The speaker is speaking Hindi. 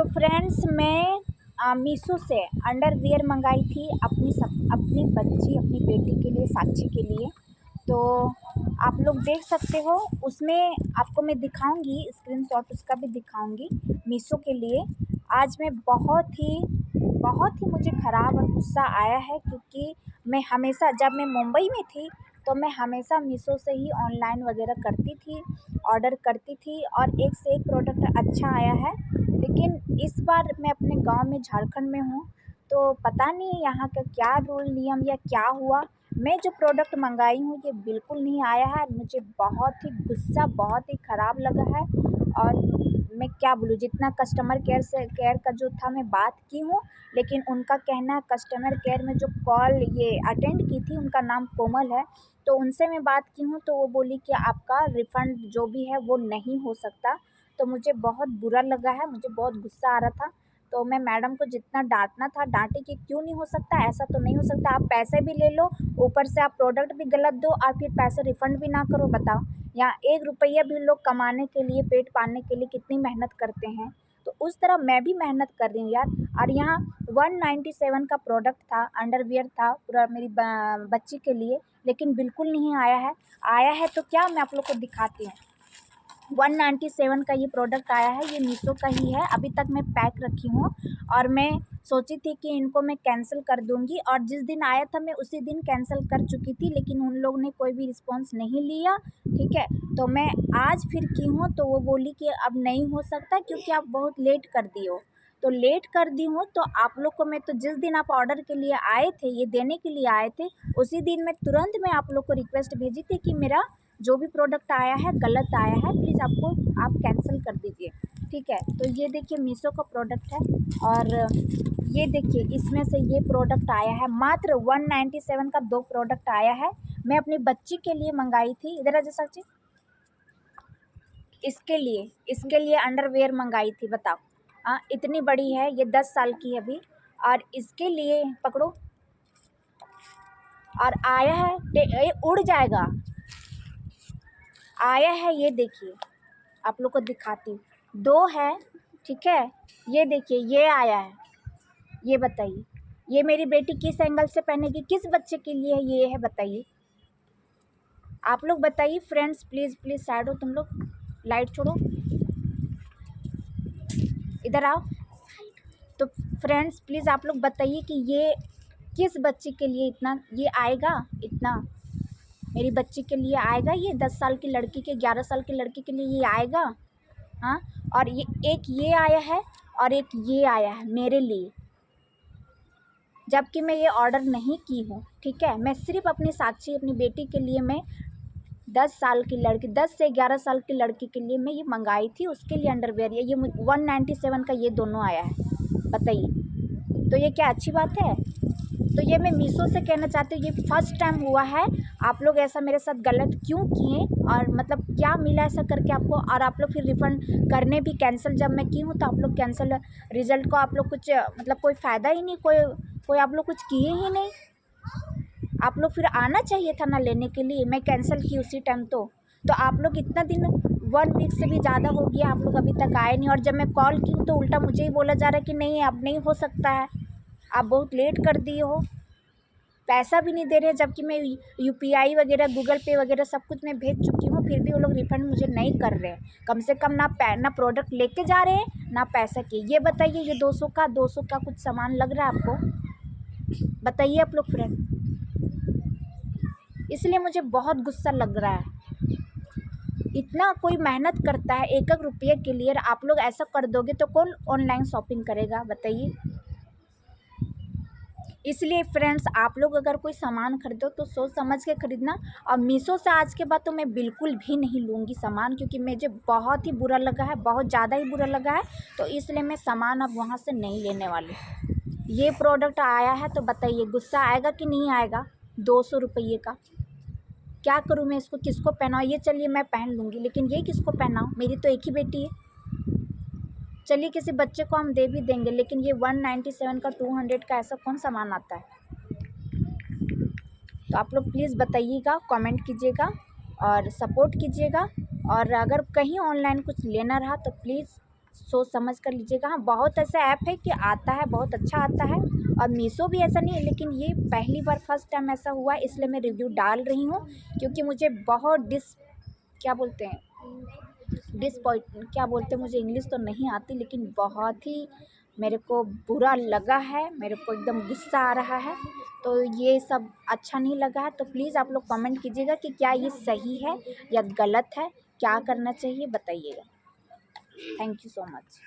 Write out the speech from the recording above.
तो फ्रेंड्स मैं मीशो से अंडरवियर मंगाई थी अपनी बच्ची अपनी बेटी के लिए, साक्षी के लिए। तो आप लोग देख सकते हो, उसमें आपको मैं दिखाऊंगी, स्क्रीनशॉट उसका भी दिखाऊंगी मीशो के लिए। आज मैं बहुत ही मुझे ख़राब और गुस्सा आया है, क्योंकि मैं हमेशा जब मैं मुंबई में थी तो मैं हमेशा मीशो से ही ऑनलाइन वगैरह करती थी, ऑर्डर करती थी और एक से एक प्रोडक्ट अच्छा आया है। लेकिन इस बार मैं अपने गांव में, झारखंड में हूँ, तो पता नहीं यहाँ का क्या रूल नियम या क्या हुआ। मैं जो प्रोडक्ट मंगाई हूँ ये बिल्कुल नहीं आया है। मुझे बहुत ही गुस्सा, बहुत ही ख़राब लगा है। और मैं क्या बोलूँ, जितना कस्टमर केयर का जो था मैं बात की हूँ, लेकिन उनका कहना है, कस्टमर केयर में जो कॉल ये अटेंड की थी उनका नाम कोमल है, तो उनसे मैं बात की हूँ तो वो बोली कि आपका रिफ़ंड जो भी है वो नहीं हो सकता। तो मुझे बहुत बुरा लगा है, मुझे बहुत गुस्सा आ रहा था। तो मैं मैडम को जितना डाँटना था डाँटी कि क्यों नहीं हो सकता, ऐसा तो नहीं हो सकता, आप पैसे भी ले लो, ऊपर से आप प्रोडक्ट भी गलत दो और फिर पैसे रिफ़ंड भी ना करो। बताओ, यहाँ 1 रुपया भी लोग कमाने के लिए, पेट पालने के लिए कितनी मेहनत करते हैं। तो उस तरह मैं भी मेहनत कर रही हूँ यार। और यहाँ 197 का प्रोडक्ट था, अंडरवियर था पूरा मेरी बच्ची के लिए, लेकिन बिल्कुल नहीं आया है। आया है तो क्या, मैं आप लोग को दिखाती हूँ। 197 का ये प्रोडक्ट आया है, ये मीशो का ही है। अभी तक मैं पैक रखी हूँ और मैं सोची थी कि इनको मैं कैंसिल कर दूँगी, और जिस दिन आया था मैं उसी दिन कैंसिल कर चुकी थी, लेकिन उन लोगों ने कोई भी रिस्पॉन्स नहीं लिया। ठीक है, तो मैं आज फिर की हूँ तो वो बोली कि अब नहीं हो सकता क्योंकि आप बहुत लेट कर दी हो। तो लेट कर दी हूँ तो आप लोग को मैं, तो जिस दिन आप ऑर्डर के लिए आए थे, ये देने के लिए आए थे, उसी दिन मैं तुरंत मैं आप लोग को रिक्वेस्ट भेजी थी कि मेरा जो भी प्रोडक्ट आया है गलत आया है, प्लीज़ आप कैंसिल कर दीजिए। ठीक है, तो ये देखिए मीशो का प्रोडक्ट है, और ये देखिए इसमें से ये प्रोडक्ट आया है। मात्र 197 का 2 प्रोडक्ट आया है। मैं अपनी बच्ची के लिए मंगाई थी, इधर आ जा साक्षी, इसके लिए अंडरवियर मंगाई थी। बताओ, इतनी बड़ी है, ये 10 साल की है अभी, और इसके लिए पकड़ो, और आया है, ये उड़ जाएगा, आया है। ये देखिए, आप लोग को दिखाती हूँ, 2 है। ठीक है, ये देखिए ये आया है। ये बताइए, ये मेरी बेटी किस एंगल से पहनेगी, किस बच्चे के लिए ये है बताइए, आप लोग बताइए फ्रेंड्स। प्लीज़ प्लीज़ साइड हो तुम लोग, लाइट छोड़ो, इधर आओ। तो फ्रेंड्स प्लीज़ आप लोग बताइए कि ये किस बच्चे के लिए इतना ये आएगा, इतना मेरी बच्ची के लिए आएगा, ये 10 साल की लड़की के, 11 साल की लड़की के लिए ये आएगा। हाँ, और ये एक ये आया है और एक ये आया है मेरे लिए, जबकि मैं ये ऑर्डर नहीं की हूँ। ठीक है, मैं सिर्फ अपनी साक्षी, अपनी बेटी के लिए, मैं 10 साल की लड़की, 10 से 11 साल की लड़की के लिए मैं ये मंगाई थी, उसके लिए अंडरवियर। ये 197 का ये दोनों आया है, बताइए, तो ये क्या अच्छी बात है? तो ये मैं मीशो से कहना चाहती हूँ, ये फर्स्ट टाइम हुआ है। आप लोग ऐसा मेरे साथ गलत क्यों किए, और मतलब क्या मिला ऐसा करके आपको? और आप लोग फिर रिफ़ंड करने भी, कैंसिल जब मैं की हूँ तो आप लोग कैंसिल रिज़ल्ट को आप लोग कुछ मतलब कोई फ़ायदा ही नहीं, कोई आप लोग कुछ किए ही नहीं। आप लोग फिर आना चाहिए था ना लेने के लिए, मैं कैंसिल की उसी टाइम। तो आप लोग इतना दिन, 1 वीक से भी ज़्यादा हो गया, आप लोग अभी तक आए नहीं, और जब मैं कॉल की हूँ तो उल्टा मुझे ही बोला जा रहा है कि नहीं अब नहीं हो सकता है, आप बहुत लेट कर दिए हो, पैसा भी नहीं दे रहे, जबकि मैं यूपीआई वगैरह, गूगल पे वगैरह सब कुछ मैं भेज चुकी हूँ, फिर भी वो लोग रिफ़ंड मुझे नहीं कर रहे हैं। कम से कम ना प्रोडक्ट लेके जा रहे हैं, ना पैसा की। ये बताइए, ये 200 का कुछ सामान लग रहा है आपको, बताइए आप लोग फ्रेंड। इसलिए मुझे बहुत गुस्सा लग रहा है। इतना कोई मेहनत करता है एक एक रुपये के लिए, आप लोग ऐसा कर दोगे तो कौन ऑनलाइन शॉपिंग करेगा बताइए। इसलिए फ्रेंड्स, आप लोग अगर कोई सामान खरीदो तो सोच समझ के खरीदना। और मीशो से आज के बाद तो मैं बिल्कुल भी नहीं लूँगी सामान, क्योंकि मुझे बहुत ही बुरा लगा है, बहुत ज़्यादा ही बुरा लगा है। तो इसलिए मैं सामान अब वहाँ से नहीं लेने वाली। ये प्रोडक्ट आया है तो बताइए, गुस्सा आएगा कि नहीं आएगा? 200 रुपये का क्या करूँ मैं, इसको किसको पहनाऊँ? ये चलिए मैं पहन लूँगी, लेकिन ये किसको पहनाऊँ? मेरी तो एक ही बेटी है। चलिए किसी बच्चे को हम दे भी देंगे, लेकिन ये 197 का 200 का ऐसा कौन सामान आता है? तो आप लोग प्लीज़ बताइएगा, कमेंट कीजिएगा और सपोर्ट कीजिएगा। और अगर कहीं ऑनलाइन कुछ लेना रहा तो प्लीज़ सोच समझ कर लीजिएगा। हाँ, बहुत ऐसा ऐप है कि आता है, बहुत अच्छा आता है, और मीशो भी ऐसा नहीं है, लेकिन ये पहली बार फर्स्ट टाइम ऐसा हुआ है, इसलिए मैं रिव्यू डाल रही हूँ। क्योंकि मुझे बहुत क्या बोलते हैं, डिसपॉइंट क्या बोलते हैं, मुझे इंग्लिश तो नहीं आती, लेकिन बहुत ही मेरे को बुरा लगा है, मेरे को एकदम गुस्सा आ रहा है। तो ये सब अच्छा नहीं लगा है, तो प्लीज़ आप लोग कमेंट कीजिएगा कि क्या ये सही है या गलत है, क्या करना चाहिए बताइएगा। Thank you so much.